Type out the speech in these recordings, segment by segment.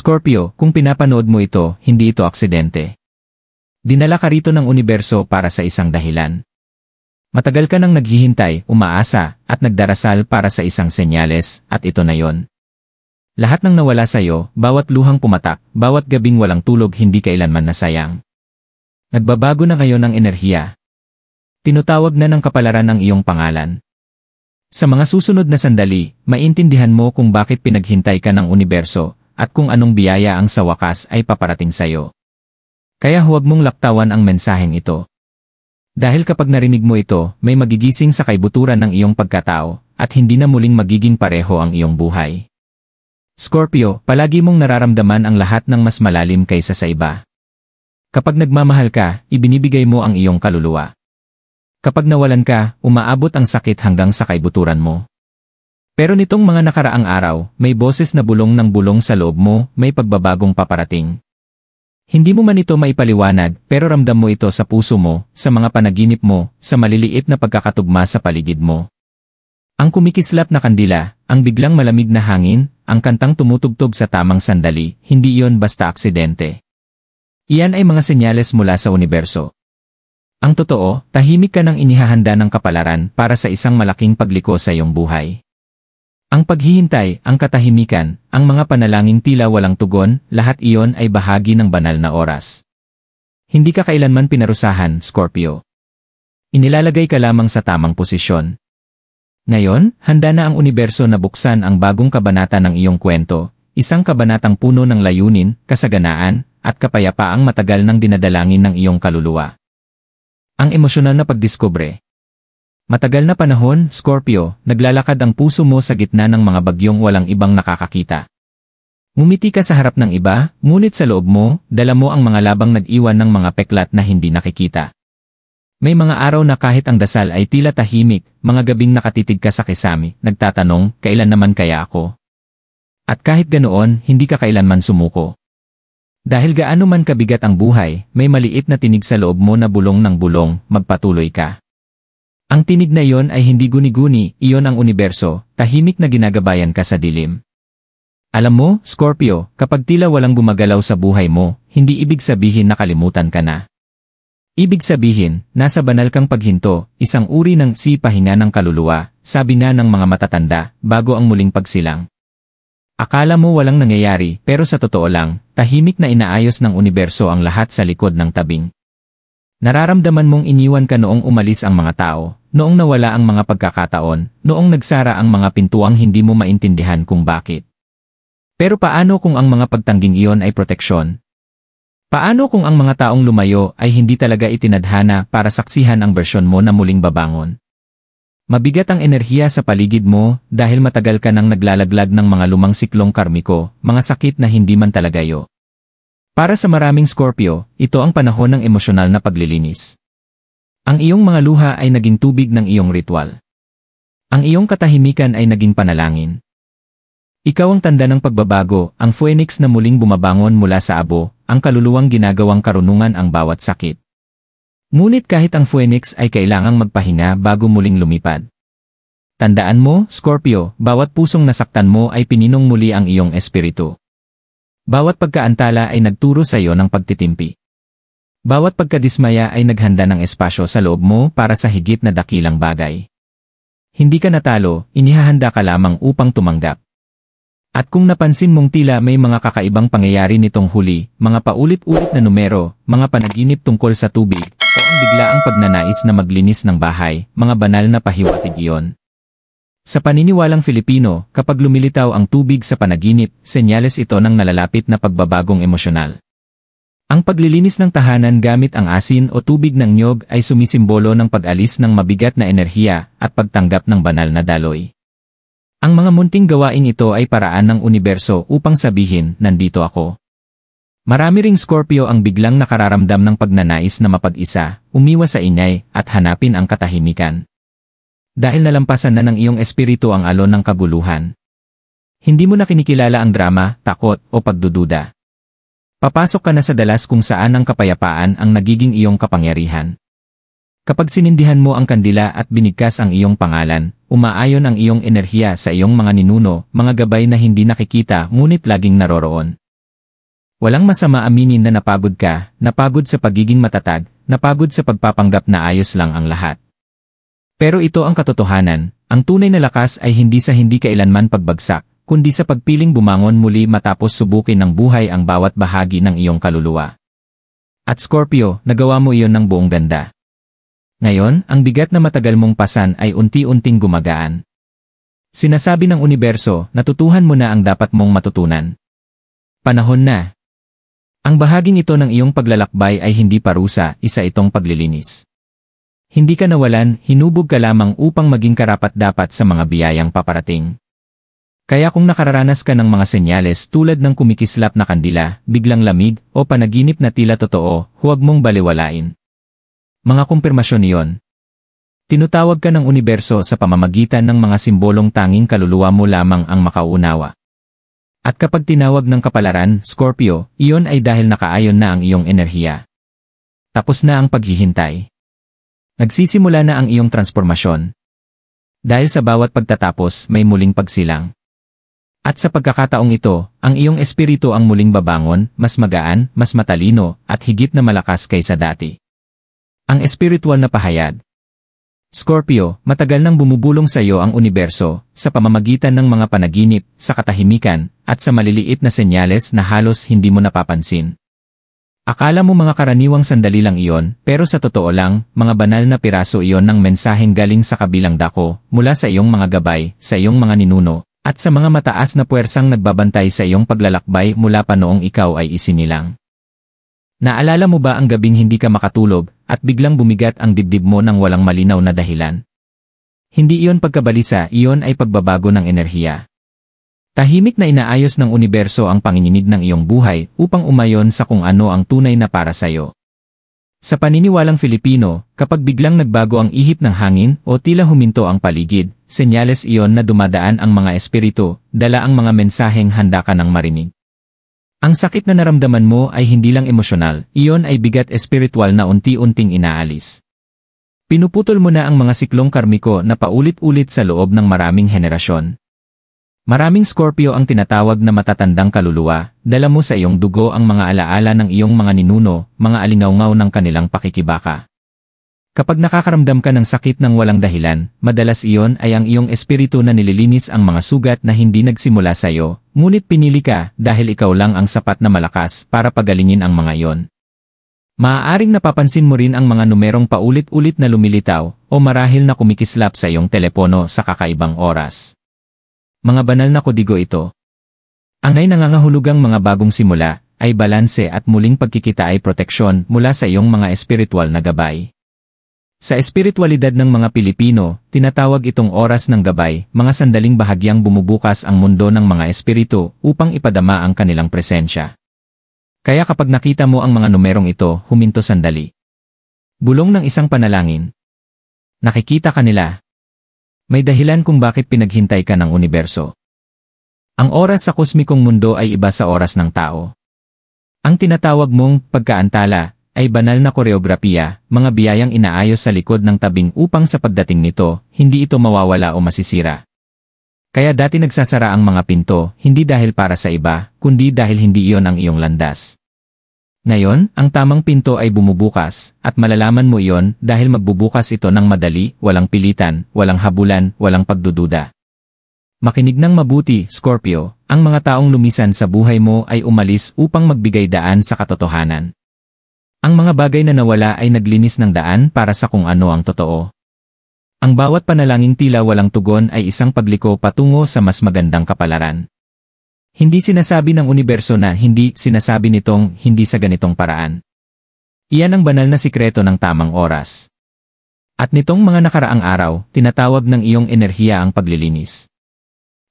Scorpio, kung pinapanood mo ito, hindi ito aksidente. Dinala ka rito ng universo para sa isang dahilan. Matagal ka nang naghihintay, umaasa, at nagdarasal para sa isang senyales, at ito na yon. Lahat ng nawala sa'yo, bawat luhang pumatak, bawat gabing walang tulog hindi kailanman nasayang. Nagbabago na ngayon ang enerhiya. Tinutawag na ng kapalaran ang iyong pangalan. Sa mga susunod na sandali, maintindihan mo kung bakit pinaghintay ka ng universo, at kung anong biyaya ang sa wakas ay paparating sa'yo. Kaya huwag mong laktawan ang mensaheng ito. Dahil kapag narinig mo ito, may magigising sa kaibuturan ng iyong pagkatao, at hindi na muling magiging pareho ang iyong buhay. Scorpio, palagi mong nararamdaman ang lahat ng mas malalim kaysa sa iba. Kapag nagmamahal ka, ibinibigay mo ang iyong kaluluwa. Kapag nawalan ka, umaabot ang sakit hanggang sa kaibuturan mo. Pero nitong mga nakaraang araw, may boses na bulong ng bulong sa loob mo, may pagbabagong paparating. Hindi mo man ito maipaliwanag, pero ramdam mo ito sa puso mo, sa mga panaginip mo, sa maliliit na pagkakatugma sa paligid mo. Ang kumikislap na kandila, ang biglang malamig na hangin, ang kantang tumutugtog sa tamang sandali, hindi iyon basta aksidente. Iyan ay mga senyales mula sa universo. Ang totoo, tahimik ka nang inihahanda ng kapalaran para sa isang malaking pagliko sa iyong buhay. Ang paghihintay, ang katahimikan, ang mga panalangin tila walang tugon, lahat iyon ay bahagi ng banal na oras. Hindi ka kailanman pinarusahan, Scorpio. Inilalagay ka lamang sa tamang posisyon. Ngayon, handa na ang universo na buksan ang bagong kabanata ng iyong kwento, isang kabanatang puno ng layunin, kasaganaan, at kapayapaang matagal nang dinadalangin ng iyong kaluluwa. Ang emosyonal na pagdiskubre. Matagal na panahon, Scorpio, naglalakad ang puso mo sa gitna ng mga bagyong walang ibang nakakakita. Ngumiti ka sa harap ng iba, ngunit sa loob mo, dala mo ang mga labang nag-iwan ng mga peklat na hindi nakikita. May mga araw na kahit ang dasal ay tila tahimik, mga gabing nakatitig ka sa kisame, nagtatanong, kailan naman kaya ako? At kahit ganoon, hindi ka kailanman sumuko. Dahil gaano man kabigat ang buhay, may maliit na tinig sa loob mo na bulong ng bulong, magpatuloy ka. Ang tinig na iyon ay hindi guni-guni, iyon ang universo, tahimik na ginagabayan ka sa dilim. Alam mo, Scorpio, kapag tila walang gumagalaw sa buhay mo, hindi ibig sabihin nakalimutan ka na. Ibig sabihin, nasa banal kang paghinto, isang uri ng pahinga ng kaluluwa, sabi na ng mga matatanda, bago ang muling pagsilang. Akala mo walang nangyayari, pero sa totoo lang, tahimik na inaayos ng universo ang lahat sa likod ng tabing. Nararamdaman mong iniwan ka noong umalis ang mga tao, noong nawala ang mga pagkakataon, noong nagsara ang mga pintuang hindi mo maintindihan kung bakit. Pero paano kung ang mga pagtangging iyon ay proteksyon? Paano kung ang mga taong lumayo ay hindi talaga itinadhana para saksihan ang bersyon mo na muling babangon? Mabigat ang enerhiya sa paligid mo dahil matagal ka nang naglalaglag ng mga lumang siklong karmiko, mga sakit na hindi man talagayo. Para sa maraming Scorpio, ito ang panahon ng emosyonal na paglilinis. Ang iyong mga luha ay naging tubig ng iyong ritual. Ang iyong katahimikan ay naging panalangin. Ikaw ang tanda ng pagbabago, ang phoenix na muling bumabangon mula sa abo, ang kaluluwang ginagawang karunungan ang bawat sakit. Ngunit kahit ang phoenix ay kailangang magpahinga bago muling lumipad. Tandaan mo, Scorpio, bawat pusong nasaktan mo ay pininong muli ang iyong espiritu. Bawat pagkaantala ay nagturo sa iyo ng pagtitimpi. Bawat pagkadismaya ay naghanda ng espasyo sa loob mo para sa higit na dakilang bagay. Hindi ka natalo, inihahanda ka lamang upang tumanggap. At kung napansin mong tila may mga kakaibang pangyayari nitong huli, mga paulit-ulit na numero, mga panaginip tungkol sa tubig, o ang biglaang pagnanais na maglinis ng bahay, mga banal na pahiwatig iyon. Sa paniniwalang Filipino, kapag lumilitaw ang tubig sa panaginip, senyales ito ng nalalapit na pagbabagong emosyonal. Ang paglilinis ng tahanan gamit ang asin o tubig ng niyog ay sumisimbolo ng pag-alis ng mabigat na enerhiya at pagtanggap ng banal na daloy. Ang mga munting gawaing ito ay paraan ng universo upang sabihin, nandito ako. Marami ring Scorpio ang biglang nakararamdam ng pagnanais na mapag-isa, umiwas sa ingay, at hanapin ang katahimikan. Dahil nalampasan na ng iyong espiritu ang alon ng kaguluhan. Hindi mo na kinikilala ang drama, takot, o pagdududa. Papasok ka na sa dalas kung saan ang kapayapaan ang nagiging iyong kapangyarihan. Kapag sinindihan mo ang kandila at binigkas ang iyong pangalan, umaayon ang iyong enerhiya sa iyong mga ninuno, mga gabay na hindi nakikita ngunit laging naroroon. Walang masama aminin na napagod ka, napagod sa pagiging matatag, napagod sa pagpapanggap na ayos lang ang lahat. Pero ito ang katotohanan, ang tunay na lakas ay hindi sa hindi kailanman pagbagsak, kundi sa pagpiling bumangon muli matapos subukin ng buhay ang bawat bahagi ng iyong kaluluwa. At Scorpio, nagawa mo iyon ng buong ganda. Ngayon, ang bigat na matagal mong pasan ay unti-unting gumagaan. Sinasabi ng universo, natutuhan mo na ang dapat mong matutunan. Panahon na. Ang bahaging ito ng iyong paglalakbay ay hindi parusa, isa itong paglilinis. Hindi ka nawalan, hinubog ka lamang upang maging karapat-dapat sa mga biyayang paparating. Kaya kung nakararanas ka ng mga senyales tulad ng kumikislap na kandila, biglang lamig, o panaginip na tila totoo, huwag mong baliwalain. Mga kumpirmasyon iyon. Tinutawag ka ng universo sa pamamagitan ng mga simbolong tanging kaluluwa mo lamang ang makauunawa. At kapag tinawag ng kapalaran, Scorpio, iyon ay dahil nakaayon na ang iyong enerhiya. Tapos na ang paghihintay. Nagsisimula na ang iyong transformasyon. Dahil sa bawat pagtatapos, may muling pagsilang. At sa pagkakataong ito, ang iyong espiritu ang muling babangon, mas magaan, mas matalino, at higit na malakas kaysa dati. Ang espiritual na pahayag. Scorpio, matagal nang bumubulong sa iyo ang universo, sa pamamagitan ng mga panaginip, sa katahimikan, at sa maliliit na senyales na halos hindi mo napapansin. Akala mo mga karaniwang sandali lang iyon, pero sa totoo lang, mga banal na piraso iyon ng mensaheng galing sa kabilang dako, mula sa iyong mga gabay, sa iyong mga ninuno, at sa mga mataas na puwersang nagbabantay sa iyong paglalakbay mula pa noong ikaw ay isinilang. Naalala mo ba ang gabing hindi ka makatulog, at biglang bumigat ang dibdib mo ng walang malinaw na dahilan? Hindi iyon pagkabalisa, iyon ay pagbabago ng enerhiya. Tahimik na inaayos ng universo ang panginginig ng iyong buhay upang umayon sa kung ano ang tunay na para sa iyo. Sa paniniwalang Filipino, kapag biglang nagbago ang ihip ng hangin o tila huminto ang paligid, senyales iyon na dumadaan ang mga espiritu, dala ang mga mensaheng handa ka nang marinig. Ang sakit na naramdaman mo ay hindi lang emosyonal, iyon ay bigat espiritual na unti-unting inaalis. Pinuputol mo na ang mga siklong karmiko na paulit-ulit sa loob ng maraming henerasyon. Maraming Scorpio ang tinatawag na matatandang kaluluwa, dala mo sa iyong dugo ang mga alaala ng iyong mga ninuno, mga alingawngaw ng kanilang pakikibaka. Kapag nakakaramdam ka ng sakit ng walang dahilan, madalas iyon ay ang iyong espiritu na nililinis ang mga sugat na hindi nagsimula sa iyo, ngunit pinili ka dahil ikaw lang ang sapat na malakas para pagalingin ang mga iyon. Maaaring napapansin mo rin ang mga numerong paulit-ulit na lumilitaw o marahil na kumikislap sa iyong telepono sa kakaibang oras. Mga banal na kodigo ito. Ang ay nangangahulugang mga bagong simula, ay balanse at muling pagkikita ay proteksyon mula sa iyong mga espiritual na gabay. Sa espiritualidad ng mga Pilipino, tinatawag itong oras ng gabay, mga sandaling bahagyang bumubukas ang mundo ng mga espiritu upang ipadama ang kanilang presensya. Kaya kapag nakita mo ang mga numerong ito, huminto sandali. Bulong ng isang panalangin. Nakikita ka nila. May dahilan kung bakit pinaghintay ka ng universo. Ang oras sa kosmikong mundo ay iba sa oras ng tao. Ang tinatawag mong pagkaantala ay banal na koreografiya, mga biyayang inaayos sa likod ng tabing upang sa pagdating nito, hindi ito mawawala o masisira. Kaya dati nagsasara ang mga pinto, hindi dahil para sa iba, kundi dahil hindi iyon ang iyong landas. Ngayon, ang tamang pinto ay bumubukas, at malalaman mo iyon dahil magbubukas ito ng madali, walang pilitan, walang habulan, walang pagdududa. Makinig ng mabuti, Scorpio, ang mga taong lumisan sa buhay mo ay umalis upang magbigay daan sa katotohanan. Ang mga bagay na nawala ay naglinis ng daan para sa kung ano ang totoo. Ang bawat panalangin tila walang tugon ay isang pagliko patungo sa mas magandang kapalaran. Hindi sinasabi ng universo na hindi, sinasabi nitong hindi sa ganitong paraan. Iyan ang banal na sikreto ng tamang oras. At nitong mga nakaraang araw, tinatawag ng iyong enerhiya ang paglilinis.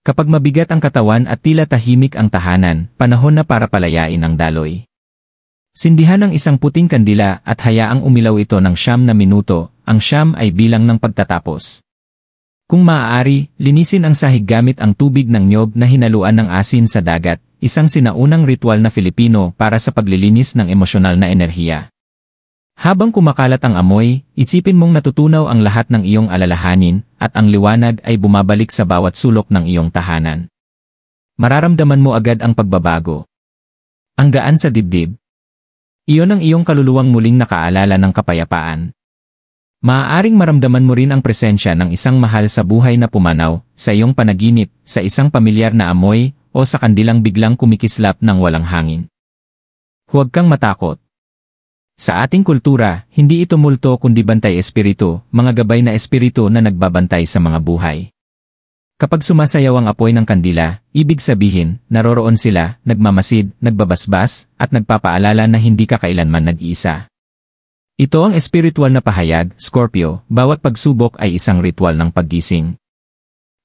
Kapag mabigat ang katawan at tila tahimik ang tahanan, panahon na para palayain ang daloy. Sindihan ang isang puting kandila at hayaang umilaw ito ng 9 na minuto, ang 9 ay bilang ng pagtatapos. Kung maaari, linisin ang sahig gamit ang tubig ng niyog na hinaluan ng asin sa dagat, isang sinaunang ritual na Filipino para sa paglilinis ng emosyonal na enerhiya. Habang kumakalat ang amoy, isipin mong natutunaw ang lahat ng iyong alalahanin, at ang liwanag ay bumabalik sa bawat sulok ng iyong tahanan. Mararamdaman mo agad ang pagbabago. Ang gaan sa dibdib. Iyon ang iyong kaluluwang muling nakaalala ng kapayapaan. Maaaring maramdaman mo rin ang presensya ng isang mahal sa buhay na pumanaw, sa iyong panaginip, sa isang pamilyar na amoy, o sa kandilang biglang kumikislap ng walang hangin. Huwag kang matakot. Sa ating kultura, hindi ito multo kundi bantay espiritu, mga gabay na espiritu na nagbabantay sa mga buhay. Kapag sumasayaw ang apoy ng kandila, ibig sabihin, naroroon sila, nagmamasid, nagbabasbas, at nagpapaalala na hindi ka kailanman nag-iisa. Ito ang espiritual na pahayag, Scorpio, bawat pagsubok ay isang ritual ng paggising.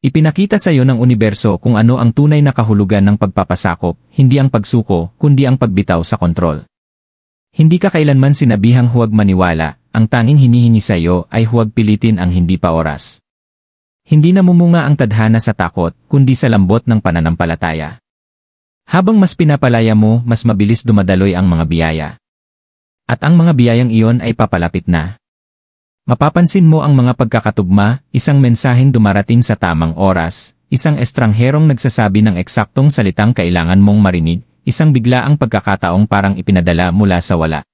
Ipinakita sa iyo ng universo kung ano ang tunay na kahulugan ng pagpapasakop, hindi ang pagsuko, kundi ang pagbitaw sa kontrol. Hindi ka kailanman sinabihang huwag maniwala, ang tanging hinihingi sa iyo ay huwag pilitin ang hindi pa oras. Hindi namumunga ang tadhana sa takot, kundi sa lambot ng pananampalataya. Habang mas pinapalaya mo, mas mabilis dumadaloy ang mga biyaya. At ang mga biyayang iyon ay papalapit na. Mapapansin mo ang mga pagkakatugma, isang mensaheng dumarating sa tamang oras, isang estrangherong nagsasabi ng eksaktong salitang kailangan mong marinig, isang biglaang pagkakataong parang ipinadala mula sa wala.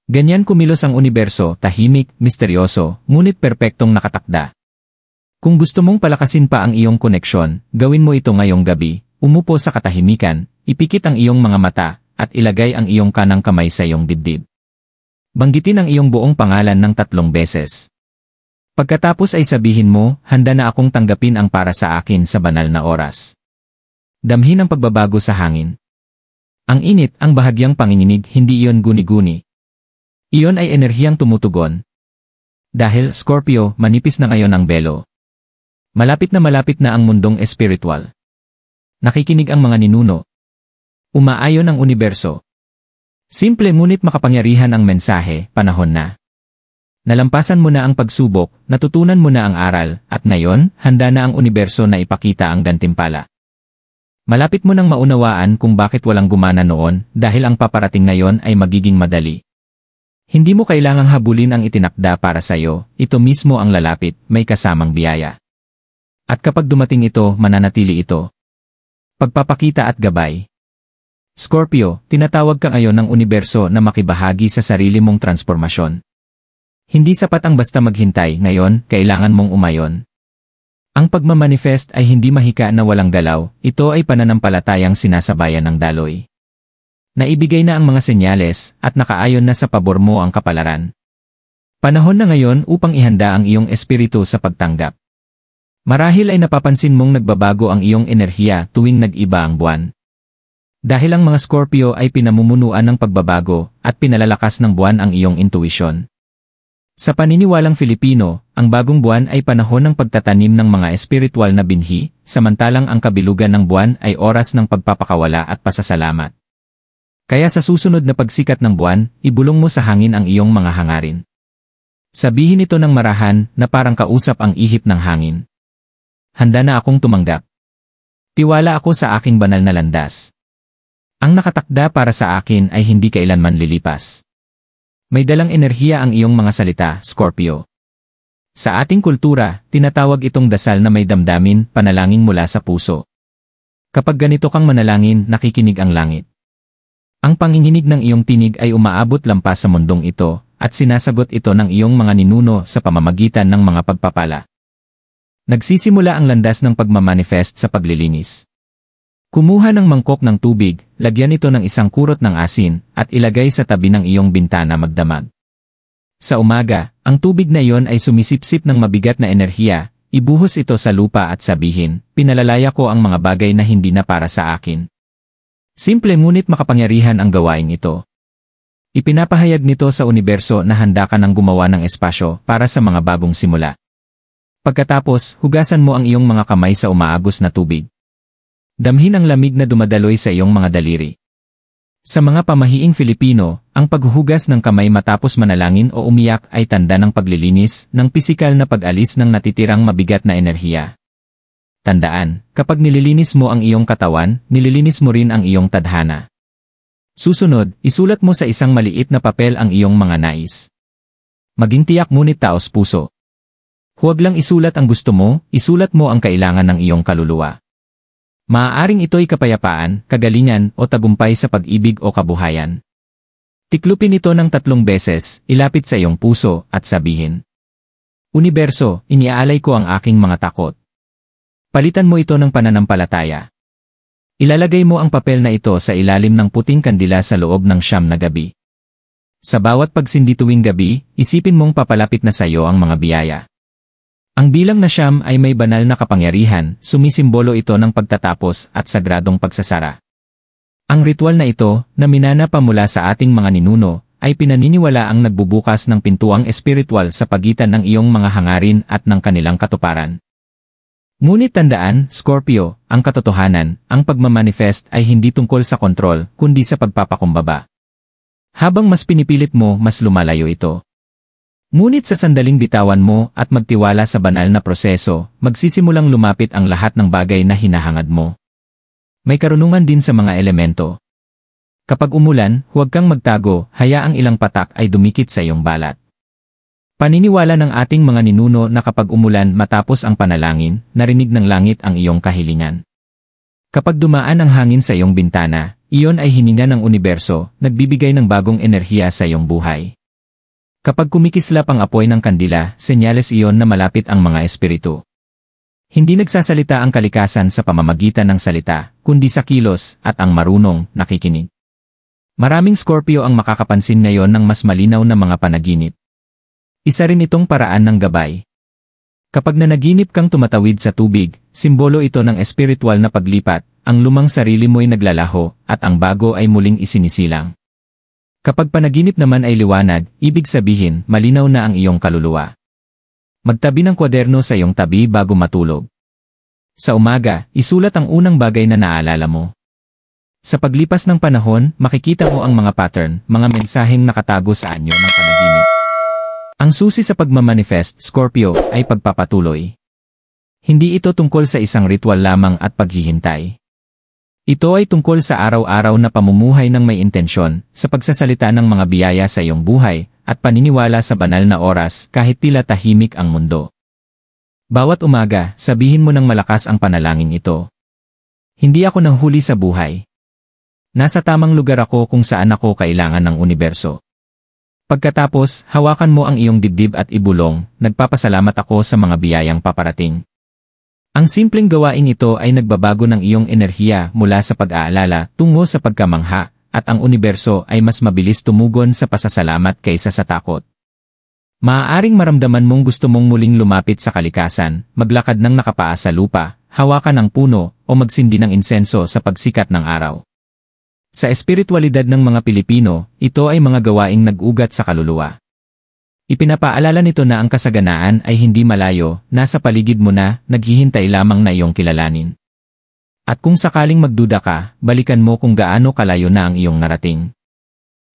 Ganyan kumilos ang universo, tahimik, misteryoso, ngunit perpektong nakatakda. Kung gusto mong palakasin pa ang iyong koneksyon, gawin mo ito ngayong gabi, umupo sa katahimikan, ipikit ang iyong mga mata, at ilagay ang iyong kanang kamay sa iyong dibdib. Banggitin ang iyong buong pangalan ng 3 beses. Pagkatapos ay sabihin mo, handa na akong tanggapin ang para sa akin sa banal na oras. Damhin ang pagbabago sa hangin. Ang init, ang bahagyang panginginig, hindi iyon guni-guni. Iyon ay enerhiyang tumutugon. Dahil, Scorpio, manipis na ngayon ang belo. Malapit na ang mundong espiritual. Nakikinig ang mga ninuno. Umaayon ang universo. Simple ngunit makapangyarihan ang mensahe, panahon na. Nalampasan mo na ang pagsubok, natutunan mo na ang aral, at ngayon, handa na ang universo na ipakita ang gantimpala. Malapit mo nang maunawaan kung bakit walang gumana noon, dahil ang paparating ngayon ay magiging madali. Hindi mo kailangang habulin ang itinakda para sa iyo, ito mismo ang lalapit, may kasamang biyaya. At kapag dumating ito, mananatili ito. Pagpapakita at gabay. Scorpio, tinatawag ka ngayon ng universo na makibahagi sa sarili mong transformasyon. Hindi sapat ang basta maghintay, ngayon, kailangan mong umayon. Ang pagmamanifest ay hindi mahika na walang galaw, ito ay pananampalatayang sinasabayan ng daloy. Naibigay na ang mga senyales, at nakaayon na sa pabor mo ang kapalaran. Panahon na ngayon upang ihanda ang iyong espiritu sa pagtanggap. Marahil ay napapansin mong nagbabago ang iyong enerhiya tuwing nag-iba ang buwan. Dahil ang mga Scorpio ay pinamumunuan ng pagbabago at pinalalakas ng buwan ang iyong intuisyon. Sa paniniwalang Filipino, ang bagong buwan ay panahon ng pagtatanim ng mga espiritual na binhi, samantalang ang kabilugan ng buwan ay oras ng pagpapakawala at pasasalamat. Kaya sa susunod na pagsikat ng buwan, ibulong mo sa hangin ang iyong mga hangarin. Sabihin ito ng marahan na parang kausap ang ihip ng hangin. Handa na akong tumanggap. Tiwala ako sa aking banal na landas. Ang nakatakda para sa akin ay hindi kailanman lilipas. May dalang enerhiya ang iyong mga salita, Scorpio. Sa ating kultura, tinatawag itong dasal na may damdamin, panalangin mula sa puso. Kapag ganito kang manalangin, nakikinig ang langit. Ang panginginig ng iyong tinig ay umaabot lampas sa mundong ito, at sinasagot ito ng iyong mga ninuno sa pamamagitan ng mga pagpapala. Nagsisimula ang landas ng pagmamanifest sa paglilinis. Kumuha ng mangkok ng tubig, lagyan ito ng isang kurot ng asin, at ilagay sa tabi ng iyong bintana magdamag. Sa umaga, ang tubig na iyon ay sumisipsip ng mabigat na enerhiya, ibuhos ito sa lupa at sabihin, pinalalaya ko ang mga bagay na hindi na para sa akin. Simple ngunit makapangyarihan ang gawain ito. Ipinapahayag nito sa universo na handa ka nang gumawa ng espasyo para sa mga bagong simula. Pagkatapos, hugasan mo ang iyong mga kamay sa umaagos na tubig. Damhin ang lamig na dumadaloy sa iyong mga daliri. Sa mga pamahiing Filipino, ang paghuhugas ng kamay matapos manalangin o umiyak ay tanda ng paglilinis, ng pisikal na pag-alis ng natitirang mabigat na enerhiya. Tandaan, kapag nililinis mo ang iyong katawan, nililinis mo rin ang iyong tadhana. Susunod, isulat mo sa isang maliit na papel ang iyong mga nais. Maging tiyak ngunit taos puso. Huwag lang isulat ang gusto mo, isulat mo ang kailangan ng iyong kaluluwa. Maaaring ito'y kapayapaan, kagalingan o tagumpay sa pag-ibig o kabuhayan. Tiklupin ito ng 3 beses, ilapit sa iyong puso at sabihin, Universo, iniaalay ko ang aking mga takot. Palitan mo ito ng pananampalataya. Ilalagay mo ang papel na ito sa ilalim ng puting kandila sa loob ng 9 na gabi. Sa bawat pagsindi tuwing gabi, isipin mong papalapit na sa iyo ang mga biyaya. Ang bilang na 9 ay may banal na kapangyarihan, sumisimbolo ito ng pagtatapos at sagradong pagsasara. Ang ritual na ito, na minana pa mula sa ating mga ninuno, ay pinaniniwala ang nagbubukas ng pintuang espiritual sa pagitan ng iyong mga hangarin at ng kanilang katuparan. Ngunit tandaan, Scorpio, ang katotohanan, ang pagmamanifest ay hindi tungkol sa kontrol, kundi sa pagpapakumbaba. Habang mas pinipilit mo, mas lumalayo ito. Ngunit sa sandaling bitawan mo at magtiwala sa banal na proseso, magsisimulang lumapit ang lahat ng bagay na hinahangad mo. May karunungan din sa mga elemento. Kapag umulan, huwag kang magtago, hayaang ilang patak ay dumikit sa iyong balat. Paniniwala ng ating mga ninuno na kapag umulan matapos ang panalangin, narinig ng langit ang iyong kahilingan. Kapag dumaan ang hangin sa iyong bintana, iyon ay hininga ng universo, nagbibigay ng bagong enerhiya sa iyong buhay. Kapag kumikislap ang apoy ng kandila, senyales iyon na malapit ang mga espiritu. Hindi nagsasalita ang kalikasan sa pamamagitan ng salita, kundi sa kilos at ang marunong nakikinig. Maraming Scorpio ang makakapansin ngayon ng mas malinaw na mga panaginip. Isa rin itong paraan ng gabay. Kapag nanaginip kang tumatawid sa tubig, simbolo ito ng espiritual na paglipat, ang lumang sarili mo'y naglalaho, at ang bago ay muling isinisilang. Kapag panaginip naman ay liwanag, ibig sabihin, malinaw na ang iyong kaluluwa. Magtabi ng kwaderno sa iyong tabi bago matulog. Sa umaga, isulat ang unang bagay na naalala mo. Sa paglipas ng panahon, makikita mo ang mga pattern, mga mensaheng nakatago sa anyo ng panaginip. Ang susi sa pagmamanifest, Scorpio, ay pagpapatuloy. Hindi ito tungkol sa isang ritual lamang at paghihintay. Ito ay tungkol sa araw-araw na pamumuhay ng may intensyon, sa pagsasalita ng mga biyaya sa iyong buhay, at paniniwala sa banal na oras kahit tila tahimik ang mundo. Bawat umaga, sabihin mo ng malakas ang panalangin ito. Hindi ako nanghuli sa buhay. Nasa tamang lugar ako kung saan ako kailangan ng universo. Pagkatapos, hawakan mo ang iyong dibdib at ibulong, nagpapasalamat ako sa mga biyayang paparating. Ang simpleng gawain ito ay nagbabago ng iyong enerhiya mula sa pag-aalala tungo sa pagkamangha, at ang universo ay mas mabilis tumugon sa pasasalamat kaysa sa takot. Maaaring maramdaman mong gusto mong muling lumapit sa kalikasan, maglakad ng nakapaa sa lupa, hawakan ng puno, o magsindi ng insenso sa pagsikat ng araw. Sa espiritualidad ng mga Pilipino, ito ay mga gawaing nag-ugat sa kaluluwa. Ipinapaalala nito na ang kasaganaan ay hindi malayo, nasa paligid mo na, naghihintay lamang na iyong kilalanin. At kung sakaling magduda ka, balikan mo kung gaano kalayo na ang iyong narating.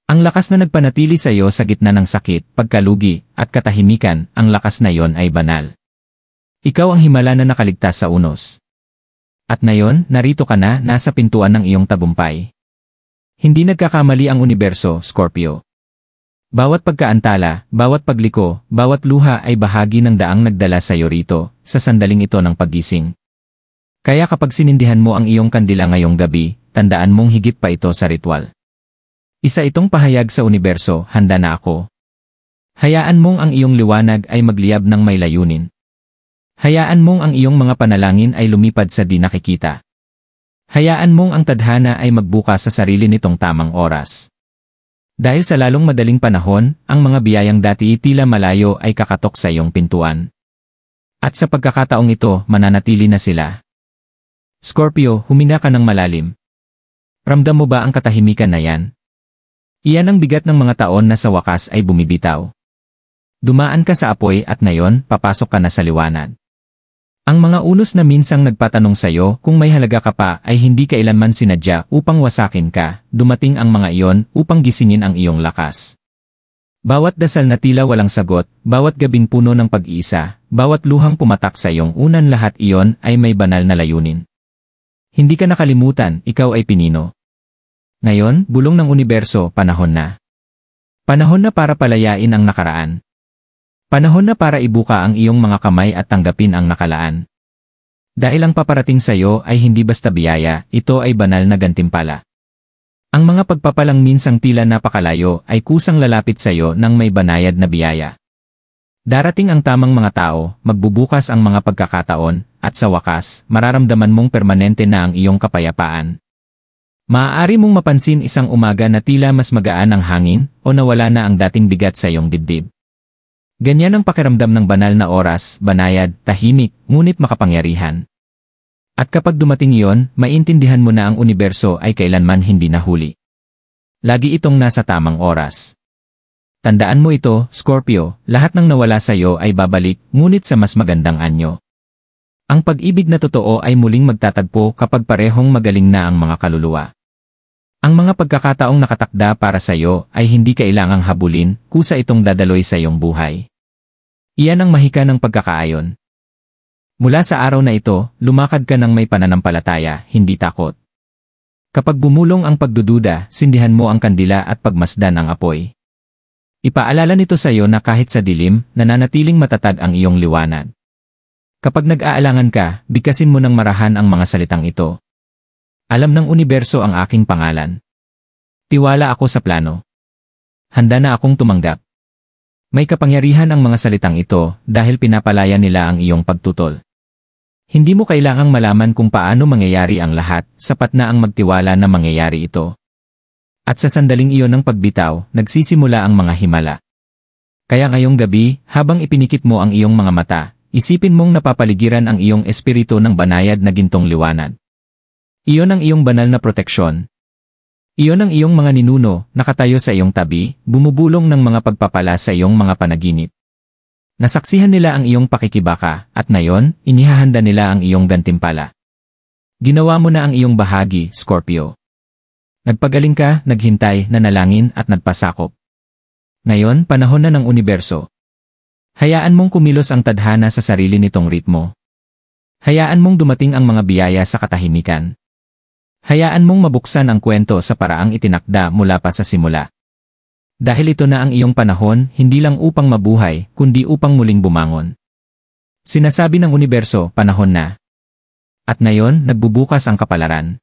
Ang lakas na nagpanatili sa iyo sa gitna ng sakit, pagkalugi, at katahimikan, ang lakas na yon ay banal. Ikaw ang himala na nakaligtas sa unos. At ngayon, narito ka na, nasa pintuan ng iyong tagumpay. Hindi nagkakamali ang universo, Scorpio. Bawat pagkaantala, bawat pagliko, bawat luha ay bahagi ng daang nagdala sa iyo rito, sa sandaling ito ng paggising. Kaya kapag sinindihan mo ang iyong kandila ngayong gabi, tandaan mong higit pa ito sa ritual. Isa itong pahayag sa universo, handa na ako. Hayaan mong ang iyong liwanag ay magliyab ng may layunin. Hayaan mong ang iyong mga panalangin ay lumipad sa di nakikita. Hayaan mong ang tadhana ay magbukas sa sarili nitong tamang oras. Dahil sa lalong madaling panahon, ang mga biyayang dati tila malayo ay kakatok sa iyong pintuan. At sa pagkakataong ito, mananatili na sila. Scorpio, huminga ka ng malalim. Ramdam mo ba ang katahimikan na yan? Iyan ang bigat ng mga taon na sa wakas ay bumibitaw. Dumaan ka sa apoy at ngayon, papasok ka na sa liwanag. Ang mga unos na minsang nagpatanong sa iyo kung may halaga ka pa ay hindi kailanman sinadya upang wasakin ka, dumating ang mga iyon upang gisingin ang iyong lakas. Bawat dasal na tila walang sagot, bawat gabing puno ng pag-iisa, bawat luhang pumatak sa iyong unan lahat iyon ay may banal na layunin. Hindi ka nakalimutan, ikaw ay pinino. Ngayon, bulong ng universo, panahon na. Panahon na para palayain ang nakaraan. Panahon na para ibuka ang iyong mga kamay at tanggapin ang nakalaan. Dahil ang paparating sa iyo ay hindi basta biyaya, ito ay banal na gantimpala. Ang mga pagpapalang minsang tila napakalayo ay kusang lalapit sa iyo ng may banayad na biyaya. Darating ang tamang mga tao, magbubukas ang mga pagkakataon, at sa wakas, mararamdaman mong permanente na ang iyong kapayapaan. Maaari mong mapansin isang umaga na tila mas magaan ang hangin o nawala na ang dating bigat sa iyong dibdib. Ganyan ang pakiramdam ng banal na oras, banayad, tahimik, ngunit makapangyarihan. At kapag dumating iyon, maintindihan mo na ang universo ay kailanman hindi nahuli. Lagi itong nasa tamang oras. Tandaan mo ito, Scorpio, lahat ng nawala sa iyo ay babalik, ngunit sa mas magandang anyo. Ang pag-ibig na totoo ay muling magtatagpo kapag parehong magaling na ang mga kaluluwa. Ang mga pagkakataong nakatakda para sa iyo ay hindi kailangang habulin, kusa itong dadaloy sa iyong buhay. Iyan ang mahika ng pagkakaayon. Mula sa araw na ito, lumakad ka ng may pananampalataya, hindi takot. Kapag bumulong ang pagdududa, sindihan mo ang kandila at pagmasdan ang apoy. Ipaalala nito sa iyo na kahit sa dilim, nananatiling matatag ang iyong liwanag. Kapag nag-aalangan ka, bigkasin mo ng marahan ang mga salitang ito. Alam ng universo ang aking pangalan. Tiwala ako sa plano. Handa na akong tumanggap. May kapangyarihan ang mga salitang ito dahil pinapalaya nila ang iyong pagtutol. Hindi mo kailangang malaman kung paano mangyayari ang lahat, sapat na ang magtiwala na mangyayari ito. At sa sandaling iyon ng pagbitaw, nagsisimula ang mga himala. Kaya ngayong gabi, habang ipinikit mo ang iyong mga mata, isipin mong napapaligiran ang iyong espiritu ng banayad na gintong liwanag. Iyon ang iyong banal na proteksyon. Iyon ang iyong mga ninuno, nakatayo sa iyong tabi, bumubulong ng mga pagpapala sa iyong mga panaginip. Nasaksihan nila ang iyong pakikibaka, at ngayon, inihahanda nila ang iyong gantimpala. Ginawa mo na ang iyong bahagi, Scorpio. Nagpagaling ka, naghintay, nanalangin at nagpasakop. Ngayon, panahon na ng universo. Hayaan mong kumilos ang tadhana sa sarili nitong ritmo. Hayaan mong dumating ang mga biyaya sa katahimikan. Hayaan mong mabuksan ang kwento sa paraang itinakda mula pa sa simula. Dahil ito na ang iyong panahon, hindi lang upang mabuhay, kundi upang muling bumangon. Sinasabi ng universo, panahon na. At ngayon, nagbubukas ang kapalaran.